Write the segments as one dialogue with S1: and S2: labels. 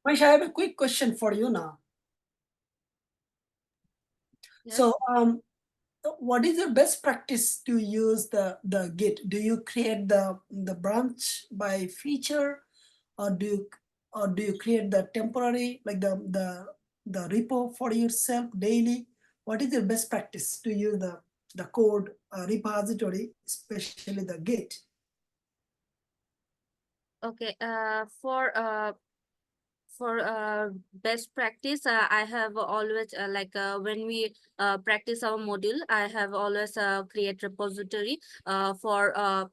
S1: Manish, I have a quick question for you now.
S2: Yes.
S1: So, what is your best practice to use the Git? Do you create the branch by feature, or do you create the temporary like the repo for yourself daily? What is your best practice to use the code repository, especially the Git?
S2: Okay. For best practice, I have always when we practice our module, I have always create repository for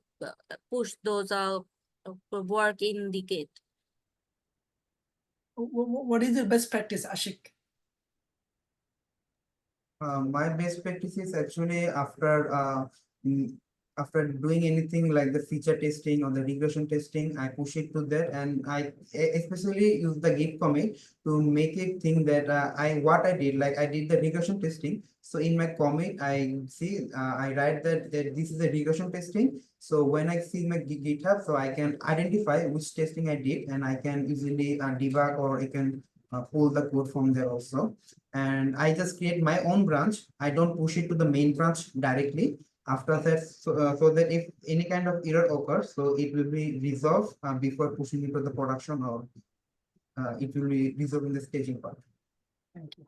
S2: push those work in the Git.
S1: What is your best practice, Ashik?
S3: My best practice is actually mm, after doing anything like the feature testing or the regression testing, I push it to that, and especially use the Git commit to make it think that what I did, like I did the regression testing. So in my commit, I write that this is a regression testing. So when I see my GitHub, so I can identify which testing I did, and I can easily debug, or I can pull the code from there also. And I just create my own branch. I don't push it to the main branch directly. After that, so that if any kind of error occurs, so it will be resolved before pushing it to the production, or it will be resolved in the staging part.
S1: Thank you.